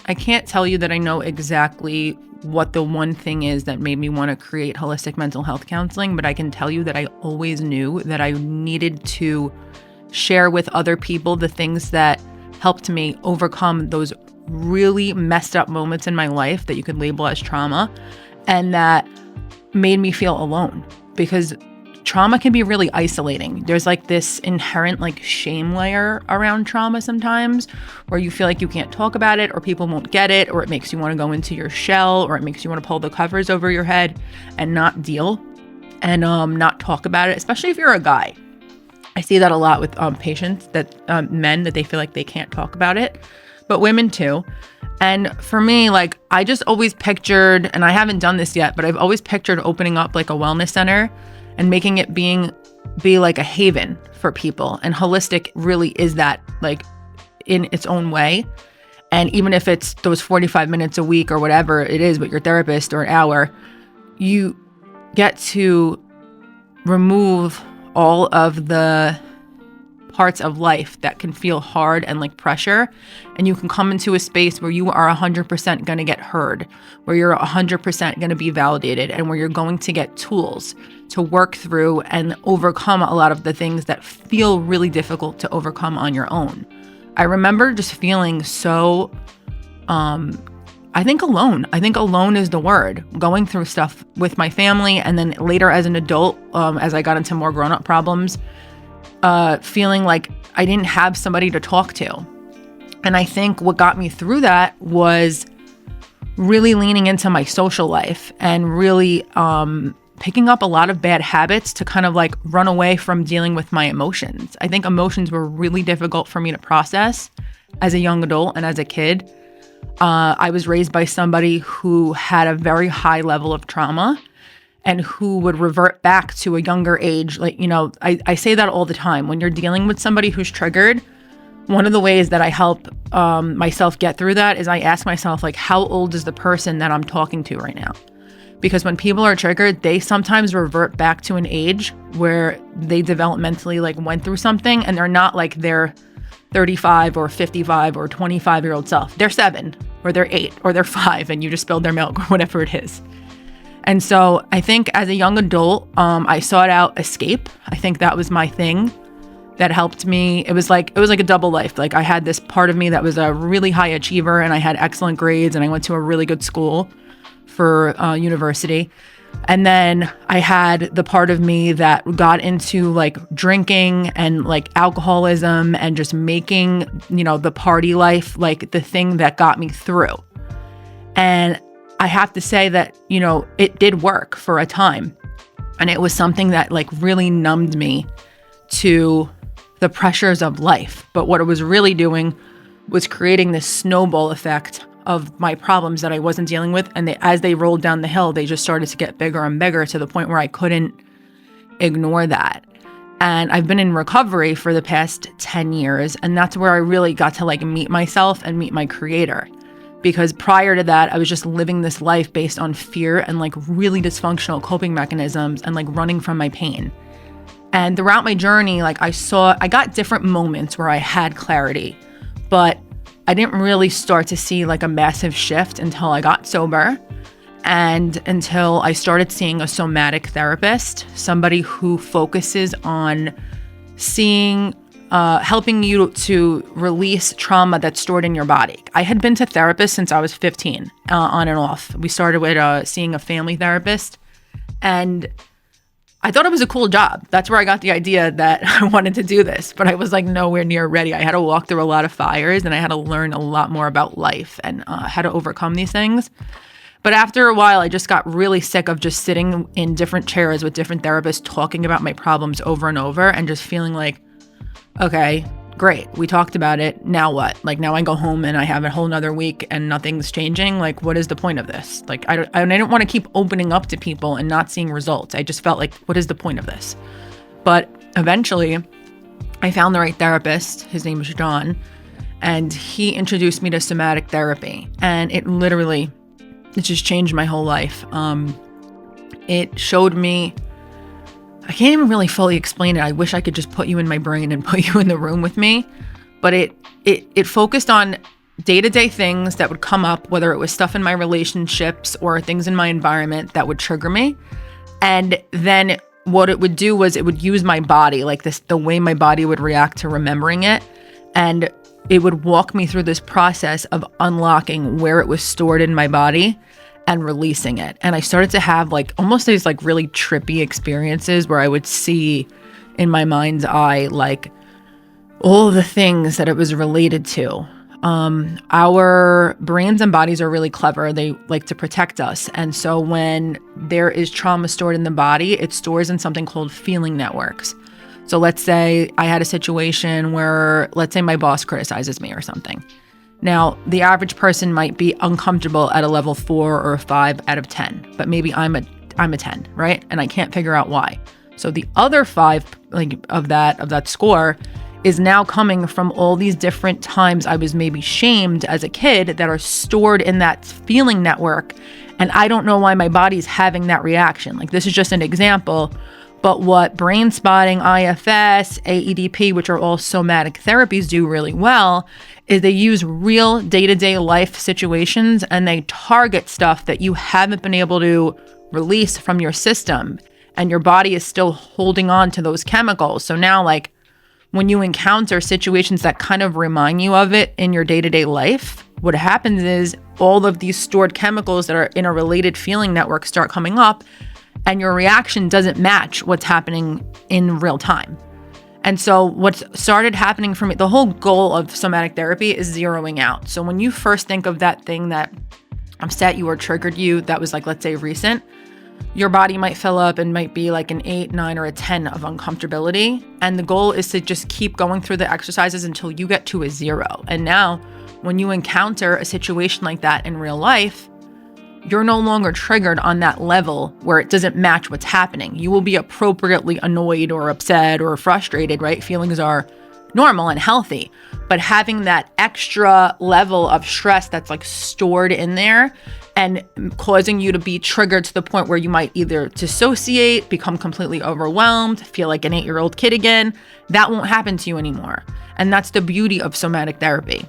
I can't tell you that I know exactly what the one thing is that made me want to create holistic mental health counseling, but I can tell you that I always knew that I needed to share with other people the things that helped me overcome those really messed up moments in my life that you could label as trauma, and that made me feel alone, because trauma can be really isolating. There's like this inherent like shame layer around trauma sometimes, where you feel like you can't talk about it, or people won't get it, or it makes you want to go into your shell, or it makes you want to pull the covers over your head and not deal and not talk about it, especially if you're a guy. I see that a lot with patients, that men, that they feel like they can't talk about it, but women too. And for me, like, I just always pictured, and I haven't done this yet, but I've always pictured opening up like a wellness center and making it be like a haven for people. And holistic really is that, like, in its own way. And even if it's those 45 minutes a week or whatever it is with your therapist, or an hour, you get to remove all of the parts of life that can feel hard and like pressure, and you can come into a space where you are 100% going to get heard, where you're 100% going to be validated, and where you're going to get tools to work through and overcome a lot of the things that feel really difficult to overcome on your own. I remember just feeling so I think alone is the word, going through stuff with my family, and then later as an adult, as I got into more grown-up problems, feeling like I didn't have somebody to talk to. And I think what got me through that was really leaning into my social life and really picking up a lot of bad habits to kind of like run away from dealing with my emotions. I think emotions were really difficult for me to process as a young adult and as a kid. I was raised by somebody who had a very high level of trauma and who would revert back to a younger age. Like, you know, I say that all the time. When you're dealing with somebody who's triggered, one of the ways that I help myself get through that is I ask myself, like, how old is the person that I'm talking to right now? Because when people are triggered, they sometimes revert back to an age where they developmentally like went through something, and they're not like their 35 or 55 or 25-year-old self. They're 7 or they're 8 or they're 5, and you just spilled their milk or whatever it is. And so I think as a young adult, I sought out escape. I think that was my thing that helped me. It was like a double life. Like, I had this part of me that was a really high achiever, and I had excellent grades, and I went to a really good school for university. And then I had the part of me that got into like drinking and like alcoholism and just making, you know, the party life like the thing that got me through. And I have to say that, you know, it did work for a time. And it was something that like really numbed me to the pressures of life. But what it was really doing was creating this snowball effect of my problems that I wasn't dealing with. And as they rolled down the hill, they just started to get bigger and bigger, to the point where I couldn't ignore that. And I've been in recovery for the past 10 years. And that's where I really got to like meet myself and meet my creator. Because prior to that, I was just living this life based on fear and like really dysfunctional coping mechanisms and like running from my pain. And throughout my journey, like I got different moments where I had clarity, but I didn't really start to see like a massive shift until I got sober, and until I started seeing a somatic therapist, somebody who focuses on helping you to release trauma that's stored in your body. I had been to therapists since I was 15, on and off. We started with seeing a family therapist, and I thought it was a cool job. That's where I got the idea that I wanted to do this, but I was like nowhere near ready. I had to walk through a lot of fires, and I had to learn a lot more about life and how to overcome these things. But after a while, I just got really sick of just sitting in different chairs with different therapists talking about my problems over and over, and just feeling like, okay, great, we talked about it, now what? Like, now I go home and I have a whole nother week and nothing's changing. Like, what is the point of this? Like, I didn't want to keep opening up to people and not seeing results. I just felt like, what is the point of this? But eventually I found the right therapist. His name is John, and he introduced me to somatic therapy, and it just changed my whole life. It showed me, I can't even really fully explain it. I wish I could just put you in my brain and put you in the room with me. But it focused on day-to-day things that would come up, whether it was stuff in my relationships or things in my environment that would trigger me. And then what it would do was it would use my body, like the way my body would react to remembering it. And it would walk me through this process of unlocking where it was stored in my body and releasing it. And I started to have like almost these like really trippy experiences where I would see in my mind's eye, like all the things that it was related to. Our brains and bodies are really clever. They like to protect us. And so when there is trauma stored in the body, it stores in something called feeling networks. So let's say I had a situation where, let's say my boss criticizes me or something. Now, the average person might be uncomfortable at a level 4 or a 5 out of 10, but maybe I'm a 10, right? And I can't figure out why. So the other 5 of that score is now coming from all these different times I was maybe shamed as a kid that are stored in that feeling network. And I don't know why my body's having that reaction. Like, this is just an example. But what brain spotting, IFS, AEDP, which are all somatic therapies, do really well is they use real day-to-day life situations and they target stuff that you haven't been able to release from your system. And your body is still holding on to those chemicals. So now, like, when you encounter situations that kind of remind you of it in your day-to-day life, what happens is all of these stored chemicals that are in a related feeling network start coming up, and your reaction doesn't match what's happening in real time. And so what started happening for me, the whole goal of somatic therapy is zeroing out. So when you first think of that thing that upset you or triggered you, that was like, let's say recent, your body might fill up and might be like an 8, 9, or a 10 of uncomfortability. And the goal is to just keep going through the exercises until you get to a 0. And now when you encounter a situation like that in real life, you're no longer triggered on that level where it doesn't match what's happening. You will be appropriately annoyed or upset or frustrated, right? Feelings are normal and healthy. But having that extra level of stress that's like stored in there and causing you to be triggered to the point where you might either dissociate, become completely overwhelmed, feel like an 8-year-old kid again, that won't happen to you anymore. And that's the beauty of somatic therapy.